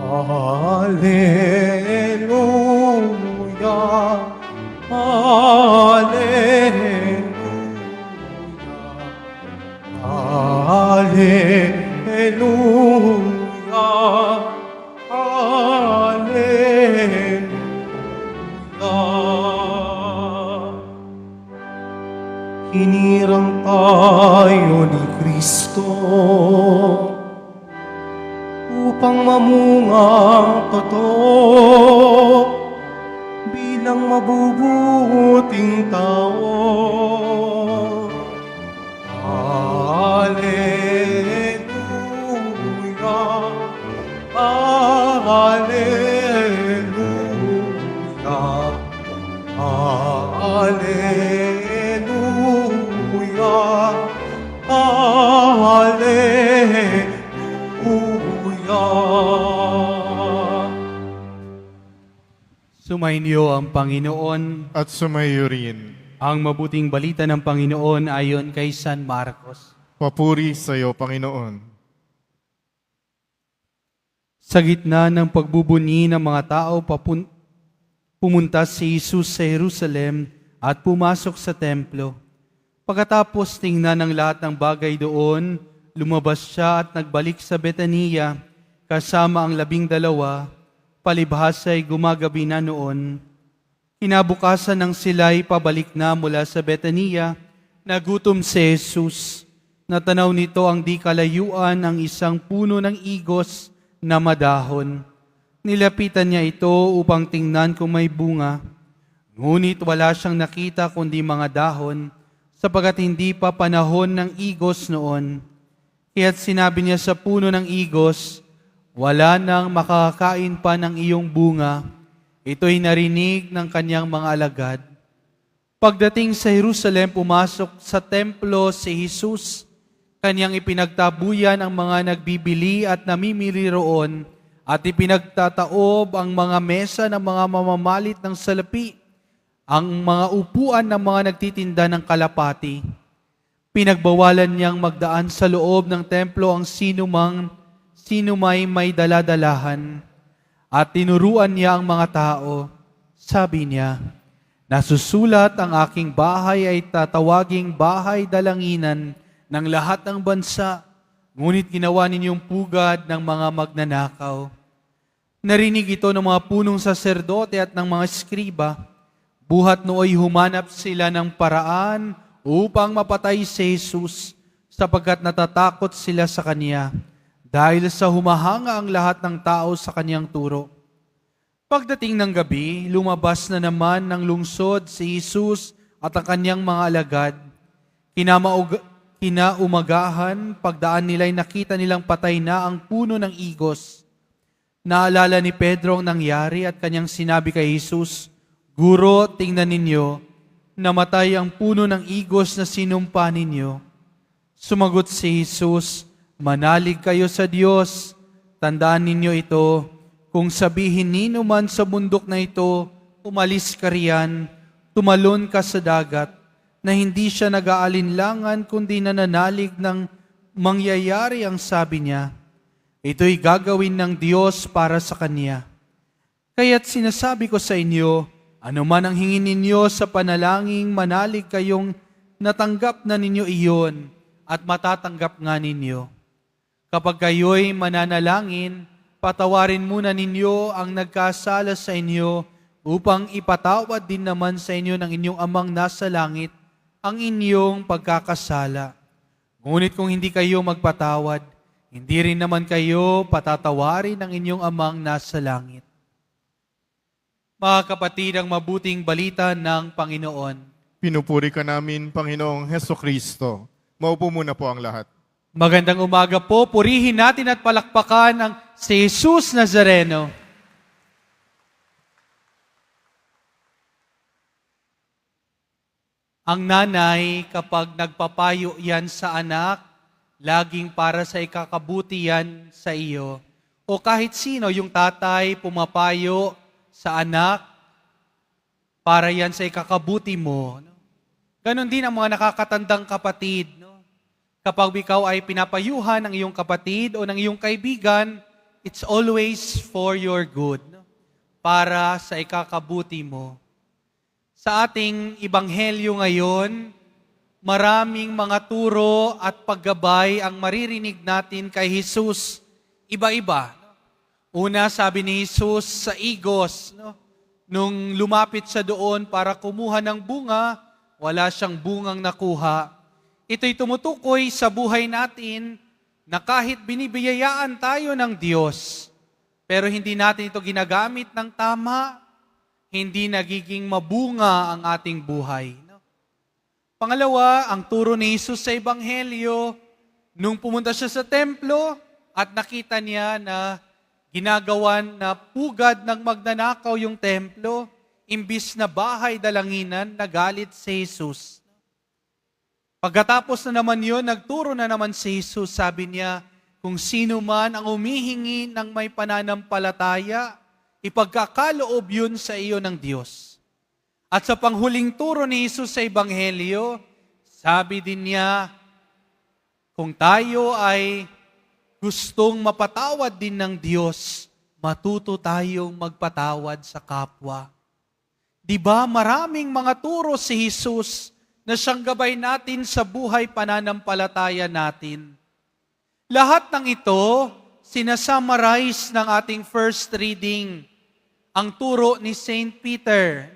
Hallelujah, Hallelujah, Hallelujah, Hallelujah. Hinirang tayo ni Kristo upang mamungang totoo bilang mabubuting tao. Hallelujah, Hallelujah, Hallelujah, Hallelujah. Sumainyo ang Panginoon. At sumayo rin. Ang mabuting balita ng Panginoon ayon kay San Marcos. Papuri sa iyo, Panginoon. Sa gitna ng pagbubuni ng mga tao, pumunta si Jesus sa Jerusalem at pumasok sa templo. Pagkatapos tingnan ng lahat ng bagay doon, lumabas siya at nagbalik sa Betania kasama ang 12, palibhas ay gumagabi na noon. Kinabukasan ng sila'y pabalik na mula sa Betania, nagutom si Jesus. Natanaw nito ang di kalayuan ang isang puno ng igos na madahon. Nilapitan niya ito upang tingnan kung may bunga. Ngunit wala siyang nakita kundi mga dahon, sapagat hindi pa panahon ng igos noon. Kaya't sinabi niya sa puno ng igos, wala nang makakain pa ng iyong bunga. Ito'y narinig ng kanyang mga alagad. Pagdating sa Jerusalem, pumasok sa templo si Jesus. Kanyang ipinagtabuyan ang mga nagbibili at namimili roon at ipinagtataob ang mga mesa ng mga mamamalit ng salapi, ang mga upuan ng mga nagtitinda ng kalapati. Pinagbawalan niyang magdaan sa loob ng templo ang sino may daladalahan. At tinuruan niya ang mga tao. Sabi niya, nasusulat ang aking bahay ay tatawaging bahay dalanginan ng lahat ng bansa, ngunit ginawa ninyong pugad ng mga magnanakaw. Narinig ito ng mga punong saserdote at ng mga skriba. Buhat nooy humanap sila ng paraan upang mapatay si Jesus, sapagkat natatakot sila sa Kanya, dahil sa humahanga ang lahat ng tao sa Kanyang turo. Pagdating ng gabi, lumabas na naman ng lungsod si Jesus at ang Kanyang mga alagad. Kinaumagahan, pagdaan nila'y nakita nilang patay na ang puno ng igos. Naalala ni Pedro ang nangyari at kanyang sinabi kay Jesus, Guro, tingnan ninyo, namatay ang puno ng igos na sinumpa ninyo. Sumagot si Jesus, manalig kayo sa Diyos. Tandaan ninyo ito, kung sabihin nino man sa bundok na ito, umalis ka riyan, tumalon ka sa dagat, na hindi siya nag-aalinlangan kundi nananalig ng mangyayari ang sabi niya. Ito'y gagawin ng Diyos para sa kanya. Kaya't sinasabi ko sa inyo, ano man ang hingin ninyo sa panalangin, manalig kayong natanggap na ninyo iyon at matatanggap nga ninyo. Kapag kayo'y mananalangin, patawarin muna ninyo ang nagkasala sa inyo upang ipatawad din naman sa inyo ng inyong amang nasa langit ang inyong pagkakasala. Ngunit kung hindi kayo magpatawad, hindi rin naman kayo patatawarin ng inyong amang nasa langit. Mga kapatid, ang mabuting balita ng Panginoon. Pinupuri ka namin, Panginoong Hesukristo. Maupo muna po ang lahat. Magandang umaga po. Purihin natin at palakpakan ang si Jesus Nazareno. Ang nanay, kapag nagpapayo yan sa anak, laging para sa ikakabuti yan sa iyo. O kahit sino, yung tatay pumapayo sa anak, para yan sa ikakabuti mo. Ganon din ang mga nakakatandang kapatid. Kapag ikaw ay pinapayuhan ng iyong kapatid o ng iyong kaibigan, it's always for your good, no? Para sa ikakabuti mo. Sa ating ebanghelyo ngayon, maraming mga turo at paggabay ang maririnig natin kay Jesus. Iba-iba. Una, sabi ni Jesus sa igos, no? Nung lumapit siya doon para kumuha ng bunga, wala siyang bungang nakuha. Ito'y tumutukoy sa buhay natin na kahit binibiyayaan tayo ng Diyos, pero hindi natin ito ginagamit ng tama, hindi nagiging mabunga ang ating buhay. No? Pangalawa, ang turo ni Jesus sa Ebanghelyo, nung pumunta siya sa templo at nakita niya na ginagawan na pugad ng magnanakaw yung templo, imbis na bahay dalanginan, nagalit si Jesus. Pagkatapos na naman yun, nagturo na naman si Jesus, sabi niya, kung sino man ang humihingi ng may pananampalataya, ipagkakaloob yun sa iyo ng Diyos. At sa panghuling turo ni Jesus sa Ebanghelyo, sabi din niya, kung tayo ay gustong mapatawad din ng Diyos, matuto tayong magpatawad sa kapwa. Diba maraming mga turo si Jesus na siyang gabay natin sa buhay pananampalataya natin. Lahat ng ito, sinasummarize ng ating first reading, ang turo ni Saint Peter.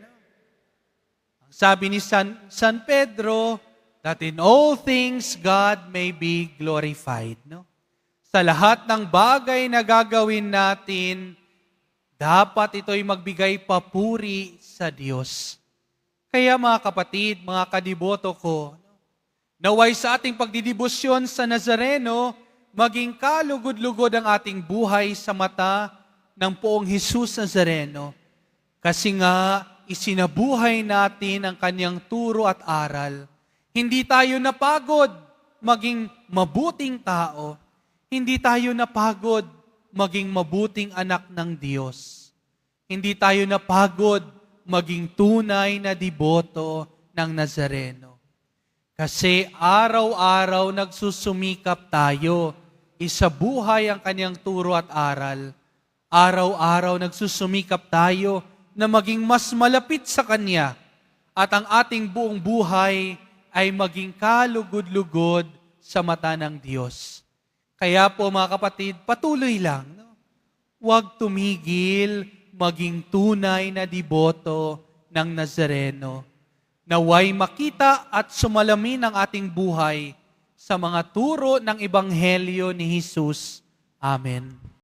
Sabi ni San Pedro, that in all things God may be glorified. No? Sa lahat ng bagay na gagawin natin, dapat ito'y magbigay papuri sa Diyos. Kaya mga kapatid, mga kadiboto ko, naway sa ating pagdidibusyon sa Nazareno, maging kalugod-lugod ang ating buhay sa mata ng poong Jesus Nazareno. Kasi nga, isinabuhay natin ang kanyang turo at aral. Hindi tayo napagod maging mabuting tao. Hindi tayo napagod maging mabuting anak ng Diyos. Hindi tayo napagod maging tunay na deboto ng Nazareno. Kasi araw-araw nagsusumikap tayo, isabuhay ang kanyang turo at aral. Araw-araw nagsusumikap tayo na maging mas malapit sa Kanya at ang ating buong buhay ay maging kalugod-lugod sa mata ng Diyos. Kaya po mga kapatid, patuloy lang. No? Huwag tumigil maging tunay na deboto ng Nazareno. Naway makita at sumalamin ang ating buhay sa mga turo ng Ebanghelyo ni Jesus. Amen.